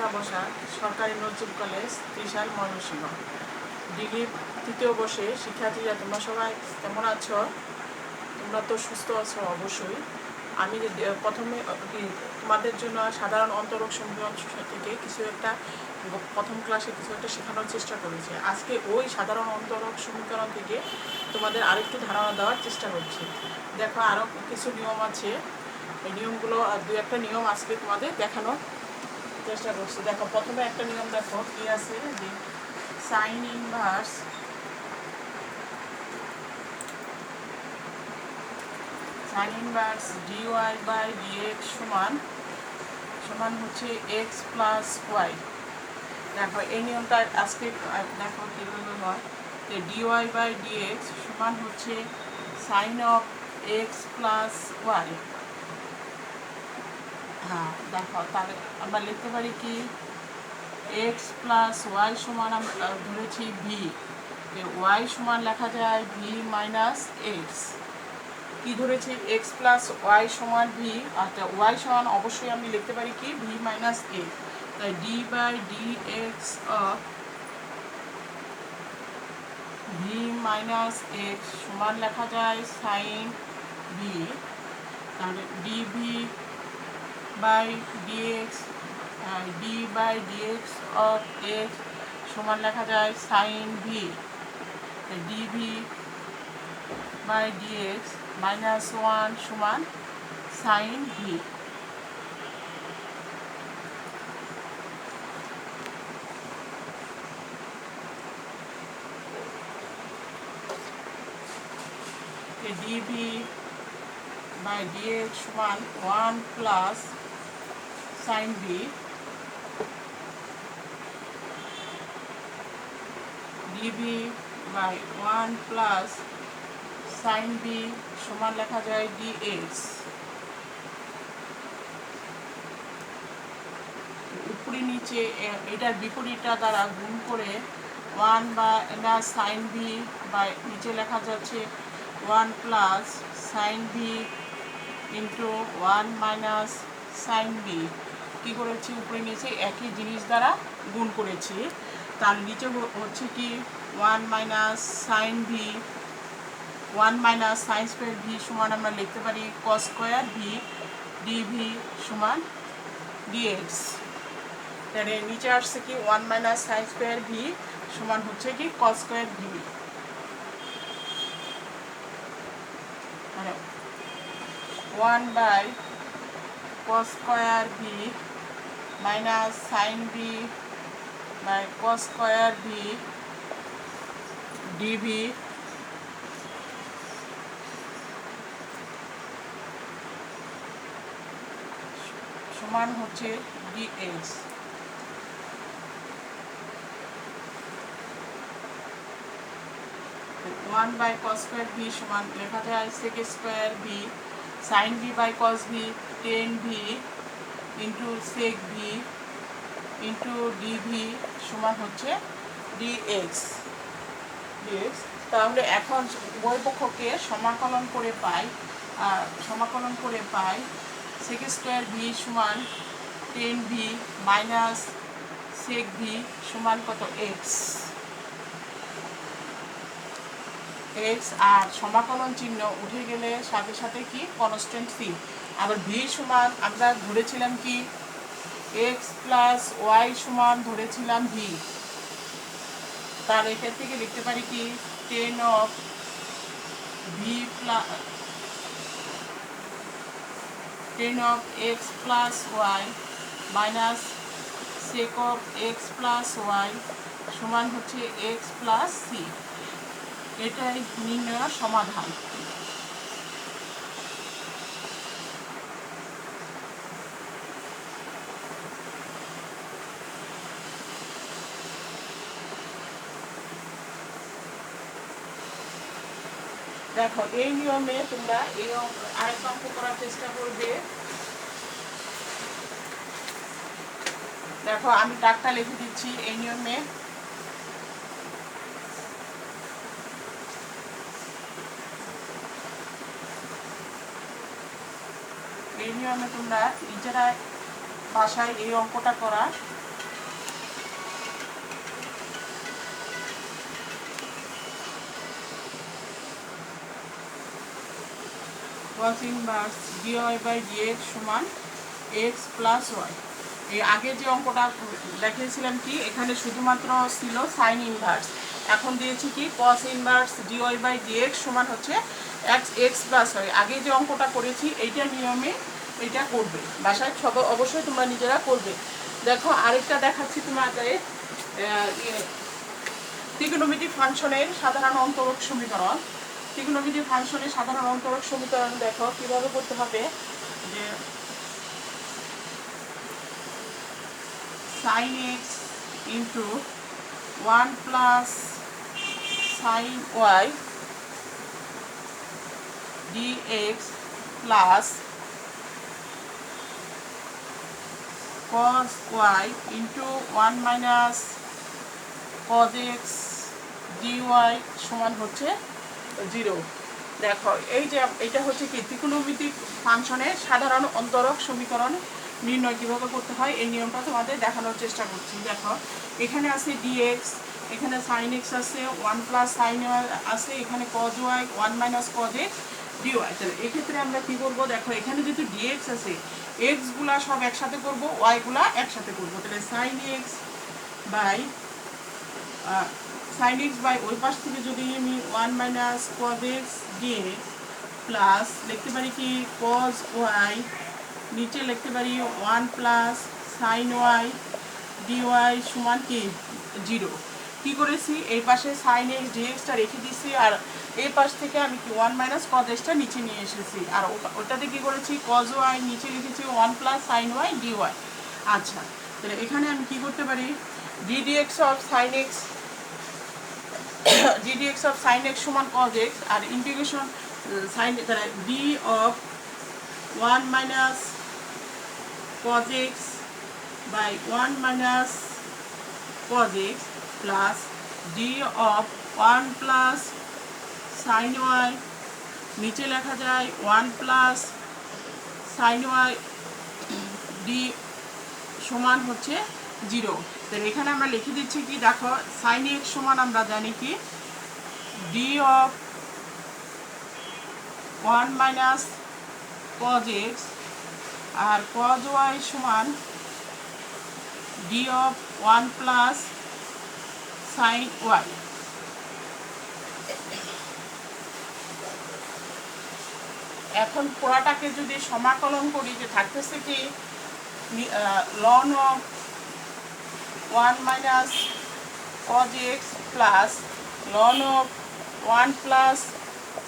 পরীক্ষা বসা সরকারি নজরুল কলেজ ত্রিশাল ময়মনসিংহ ডিগ্রি তৃতীয় বর্ষে শিক্ষার্থীরা তোমরা সবাই কেমন আছো? তোমরা তো সুস্থ আছো অবশ্যই। আমি প্রথমে তোমাদের জন্য সাধারণ অন্তরক সমীকরণ থেকে কিছু একটা প্রথম ক্লাসে কিছু একটা শেখানোর চেষ্টা করেছি। আজকে ওই সাধারণ অন্তরক সমীকরণ থেকে তোমাদের আরেকটু ধারণা দেওয়ার চেষ্টা করছি। দেখো আরও কিছু নিয়ম আছে, এই নিয়মগুলো দু একটা নিয়ম আজকে তোমাদের দেখানোর চেষ্টা করছি। দেখো প্রথমে একটা নিয়ম দেখো কি আছে, যে sine inverse dy by dx সমান হচ্ছে এক্স প্লাস ওয়াই। দেখো এই নিয়মটা আজকে দেখো কীভাবে হয়, যে ডিওয়াই বাই ডিএক্স সমান হচ্ছে sine of x plus y. হ্যাঁ দেখো তাহলে আমরা লিখতে পারি কি, এক্স প্লাস ওয়াই সমান আমরা ধরেছি ভি, ওয়াই সমান লেখা যায় ভি মাইনাস এক্স। কি ধরেছি, এক্স প্লাস ওয়াই সমান ভি, আচ্ছা ওয়াই সমান অবশ্যই আমি লিখতে পারি কি ভি মাইনাস এ, তাই d by d x of v minus x সমান লেখা যায় সাইন ভি, তাহলে d v by d x d by d x of x সমান লেখা যায় sine v, d v by d x minus one সমান sine v. D v by dx সমান one plus sine v, d v by one plus sine v সমান লেখা যায় dx. উপরে নিচে এটার বিপরীতটা দ্বারা গুণ করে ওয়ান বা সাইন ভি বাই নিচে লেখা যাচ্ছে one plus sine v into one minus sine v. কী করেছি, উপরে নিচে একই জিনিস দ্বারা গুণ করেছি, তার নিচে হচ্ছে কি one minus sine v, one minus sine square v সমান আমরা লিখতে পারি কস স্কোয়ার ভি, ডিভি সমান ডিএক্স। তাহলে নিচে আসছে কি one minus sine square v সমান হচ্ছে কি কস স্কোয়ার ভি, মানে one by cos square v minus sine v by cos square v dv সমান হচ্ছে dx. One by cos square v সমান লেখা যায় sec square v sine v by cos V tan v into sec v into dv সমান হচ্ছে dx. তাহলে এখন উভয় পক্ষকে সমাকলন করে পাই সেক স্কোয়ার ভি সমান tan v minus sec v সমান কত এক্স, আর সমাকলন চিহ্ন উঠে গেলে সাথে সাথে কি কনস্ট্যান্ট সি। আবার ভি সমান আমরা ধরেছিলাম কি এক্স প্লাস ওয়াই সমান ধরেছিলাম ভি, তার এখান থেকে লিখতে পারি কি tan of v plus x plus y minus sec of x plus y সমান হচ্ছে এক্স প্লাস সি। এটাই নির্ণয়ের সমাধান। দেখো এই নিয়মে তোমরা এই আরেক অঙ্ক করার চেষ্টা করবে। দেখো আমি দাগটা লিখে দিচ্ছি এই নিয়মে। এই নিয়মে তোমরা নিজেরা বাসায় এই অঙ্কটা করার cos inverse dy by dx সমান x প্লাস ওয়াই। এই আগে যে অঙ্কটা দেখিয়েছিলাম কি এখানে শুধুমাত্র ছিল সাইন ইনভার্স, এখন দিয়েছি কি cos inverse dy by dx সমান হচ্ছে x প্লাস ওয়াই। আগে যে অঙ্কটা করেছি এইটা নিয়মে এটা করবে, বাসায় সব অবশ্যই তোমরা নিজেরা করবে। দেখো আরেকটা দেখাচ্ছি তোমাদের ত্রিকোণমিতিক ফাংশনের সাধারণ অন্তরক সমীকরণ। ত্রিকোণমিতিক ফাংশনের সাধারণ অন্তরক সমীকরণ দেখো কিভাবে করতে হবে, যে sin x into 1 plus sin y dx plus cos y into 1 minus cos x dy সমান হচ্ছে 0। দেখো এই যে এটা হচ্ছে কি ত্রিকোণমিতিক ফাংশনের সাধারণ অন্তরক সমীকরণ নির্ণয় কীভাবে করতে হয় এই নিয়মটা তোমাদের দেখানোর চেষ্টা করছি। দেখো এখানে আছে dx, এখানে sin x আছে, 1 প্লাস sin y আছে, এখানে cos y 1 মাইনাস cos x dy। তাহলে এক্ষেত্রে আমরা কী করবো, দেখো এখানে যেহেতু dx আছে x গুলা সব একসাথে করব, y গুলা একসাথে করব। তাহলে sin x by sin x by ওই পাশ থেকে যদি আমি 1 মাইনাস cos x dx প্লাস লিখতে পারি কি cos y, নিচে লিখতে পারি 1 প্লাস sin y dy সমান কি 0। কী করেছি এই পাশে sin x dxটা রেখে দিয়েছি আর এই পাশ থেকে আমি কি 1 মাইনাস cos xটা নিচে নিয়ে এসেছি, আর ওটাতে কী করেছি cos y নিচে লিখেছি 1 প্লাস sin y dy। আচ্ছা তাহলে এখানে আমি কি করতে পারি, ddx of sin x ddx of sin x সমান cos x আর ইন্টিগ্রেশন sin তাহলে d অফ 1 মাইনাস cos x by 1 minus cos x plus d of 1 plus sin y নিচে লেখা যায় 1 plus sin y d সমান হচ্ছে 0। তাহলে এখানে আমরা লিখে দিচ্ছি কি, দেখো sin x সমান আমরা জানি কি d of 1 minus cos x R cos y সমান d of 1 plus sin y। এখন পুরাটাকে যদি সমাকলন করি যে থাকতেছে কি ln of 1 minus cos x plus ln of 1 plus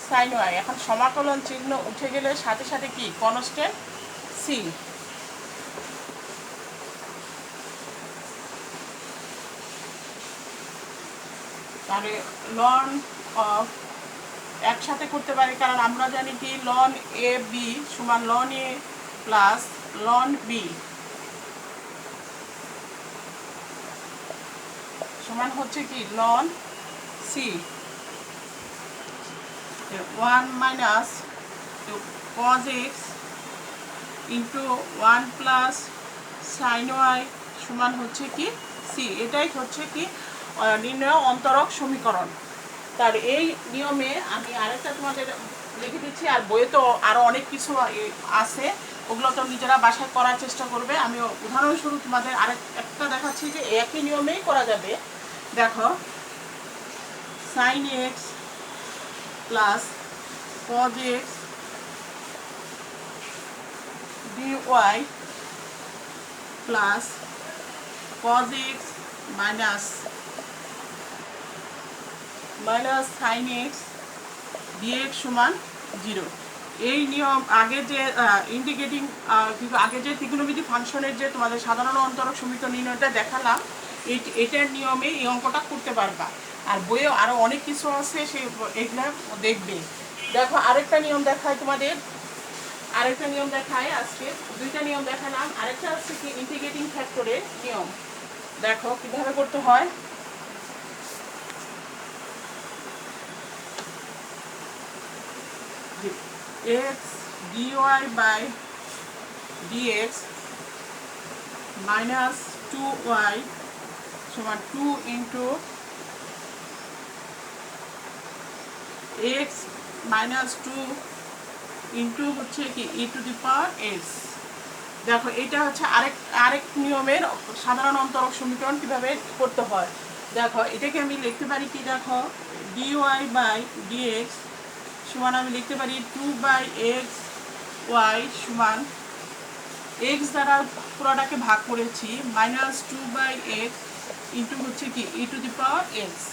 sin y। এখন সমাকলন চিহ্ন উঠে গেলে সাথে সাথে কি কনস্ট্যান্ট c। তাহলে লন অফ একসাথে করতে পারি, কারণ আমরা জানি কি লন এ বি সমান ln a plus ln b সমান হচ্ছে কি লন সি। 1 মাইনাস cos x into 1 plus sin y সমান হচ্ছে কি সি। এটাই হচ্ছে কি নির্ণয় অন্তরক সমীকরণ। তার এই নিয়মে আমি আরেকটা তোমাদের লিখে দিচ্ছি, আর বইয়ে তো আরও অনেক কিছু আছে, ওগুলো তো নিজেরা বাসায় করার চেষ্টা করবে। আমি উদাহরণস্বরূপ তোমাদের আরেকটা দেখাচ্ছি যে একই নিয়মেই করা যাবে। দেখো sin x plus cos x dy plus cos x minus sin x dx সমান 0। এই নিয়ম আগে যে ইন্টিগ্রেটিং আগে যে ত্রিকোণমিতিক ফাংশনের যে তোমাদের সাধারণ অন্তরক সমীকরণ নির্ণয়টা দেখালাম, এটার নিয়মে এই অঙ্কটা করতে পারবা। আর বইয়ে আরও অনেক কিছু আছে, সে এগুলো দেখবে। দেখো আরেকটা নিয়ম দেখায় তোমাদের, আরেকটা নিয়ম দেখায়, আজকে দুইটা নিয়ম দেখালাম, আরেকটা হচ্ছে কি ইন্টিগ্রেটিং ফ্যাক্টরের নিয়ম। দেখো কীভাবে করতে হয়। x dy by dx minus 2y সমান 2 into x minus 2 ইন্টু হচ্ছে কি e to the power x. দেখো এটা হচ্ছে আরেক নিয়মের সাধারণ অন্তরক সমীকরণ কিভাবে করতে হয়। দেখো এটাকে আমি লিখতে পারি কি, দেখো ডিওয়াই বাই ডিএক্স সমান আমি লিখতে পারি 2/x ওয়াই সমান এক্স দ্বারা পুরোটাকে ভাগ করেছি -2/x ইন্টু হচ্ছে কি e to the power x.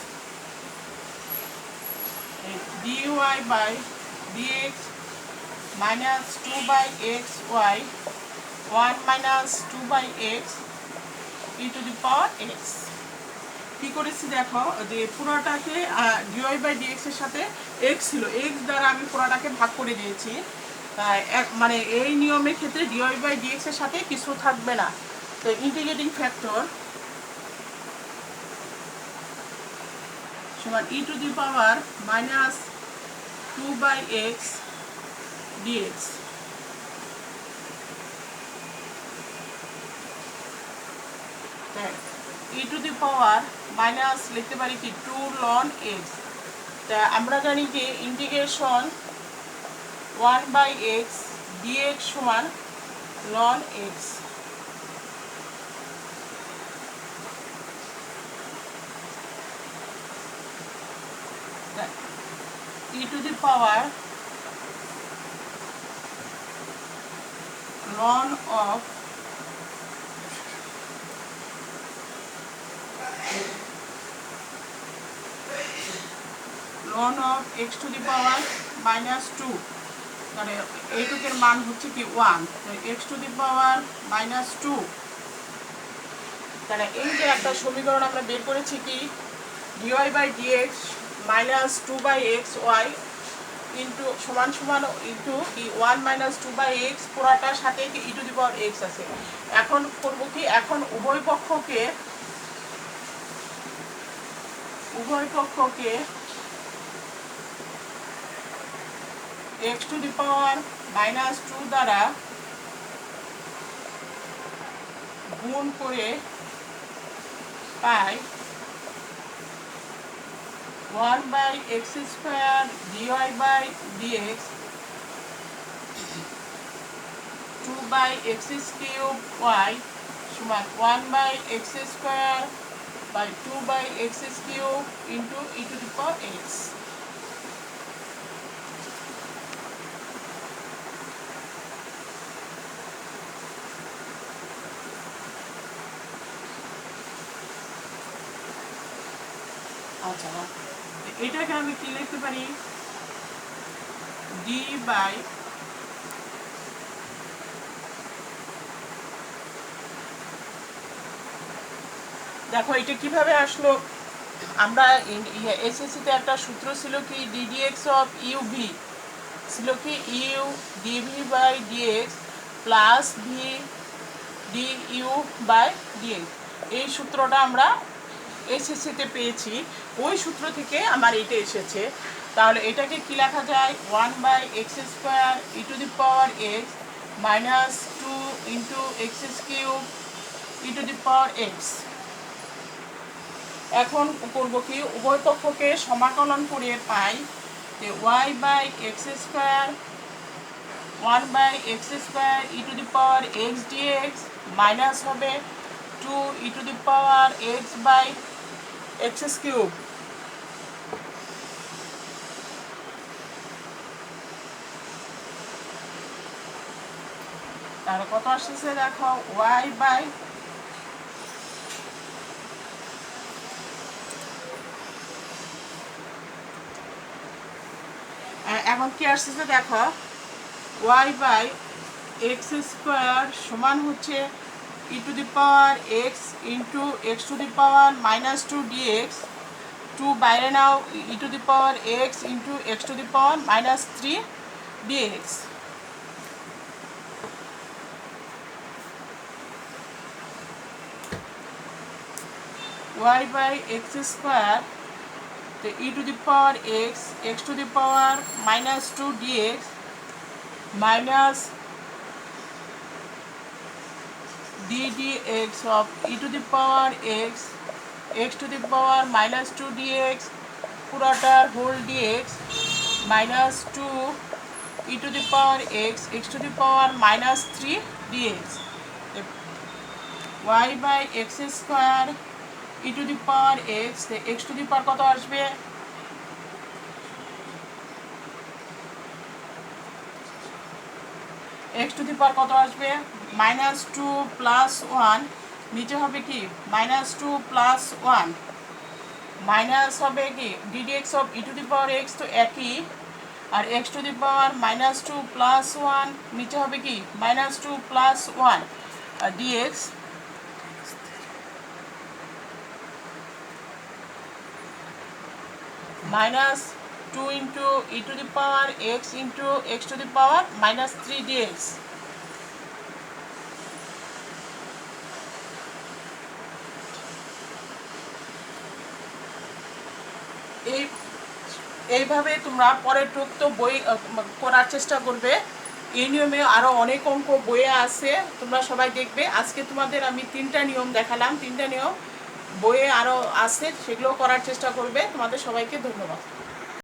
D y by dx -2/x y 1 - 2/x e to the power x. কী করেছি দেখো, যে পুরোটাকে ডিওয়াই বাই ডিএক্স এর সাথে এক্স ছিল, এক্স দ্বারা আমি পুরোটাকে ভাগ করে দিয়েছি। মানে এই নিয়মের ক্ষেত্রে ডিওয়াই বাই ডিএক্স এর সাথে কিছু থাকবে না। তো ইন্টিগ্রেটিং ফ্যাক্টর সমান e to the power -2/x ডিএক্স। E to the power minus লিখতে পারি কি 2 ln x। তা আমরা জানি যে ইন্টিগ্রেশন 1/x dx সমান ln x। E to the power ln of x to the power -2, মানে এইটুকের মান হচ্ছে কি 1, x টু দি পাওয়ার -2। তাহলে এই যে একটা সমীকরণ আমরা বের করেছি কি dy by dx -2/x y into সমান সমান ইন্টু কি 1 - 2/x পুরাটার সাথে কি e to the power x আছে। এখন করব কি, এখন উভয় পক্ষকে x টু দি পাওয়ার -2 দ্বারা গুণ করে পাই 1/x² dy by dx 2/x³ y সমান 1/x² by 2/x³ into e to the power x. আচ্ছা, এটাকে আমি কি লিখতে পারি, ডি বাই দেখো এটা কিভাবে আসলো। আমরা এসএসসিতে একটা সূত্র ছিল কি ডিডিএক্স অফ ইউভি ছিল কি u dv by dx plus v d u by dx. এই সূত্রটা আমরা এসএসসিতে পেয়েছি, ওই সূত্র থেকে আমার এটা এসেছে। তাহলে এটাকে কি লেখা যায় 1/x² e to the power x -2 into x³ E to the power x. এখন করব কি, উভয় পক্ষকে সমাকলন করে পাই যে y/x² 1/x² e to the power x d x minus হবে 2 e to the power x by x³। তাহলে কত আসছে দেখো, y বাই এখন কি আসছে দেখো, y/x² সমান হচ্ছে e to the power x into x to the power -2 dx 2 বাইরে নাও e to the power x into x to the power -3 dx। y/x² তো e to the power x x to the power -2 dx minus ddx of e to the power x to the power -2 dx পুরোটার whole dx -2 e to the power x to the power minus 3 dx, y by x square e to the power x, x to the power কত আসবে, x to the power কত আসবে -2 plus 1, নিচে হবে কি -2 plus 1 minus হবে কি ddx of e to the power x, তো একই, আর x to the power -2 plus 1 নিচে হবে কি -2 plus 1 R dx -2 into e to the power x into x to the power -3 dx। এইভাবে তোমরা পরের টুক বই করার চেষ্টা করবে। এই নিয়মে আরও অনেক অঙ্ক বইয়ে আছে, তোমরা সবাই দেখবে। আজকে তোমাদের আমি 3টা নিয়ম দেখালাম, 3টা নিয়ম বইয়ে আরও আছে, সেগুলো করার চেষ্টা করবে। তোমাদের সবাইকে ধন্যবাদ।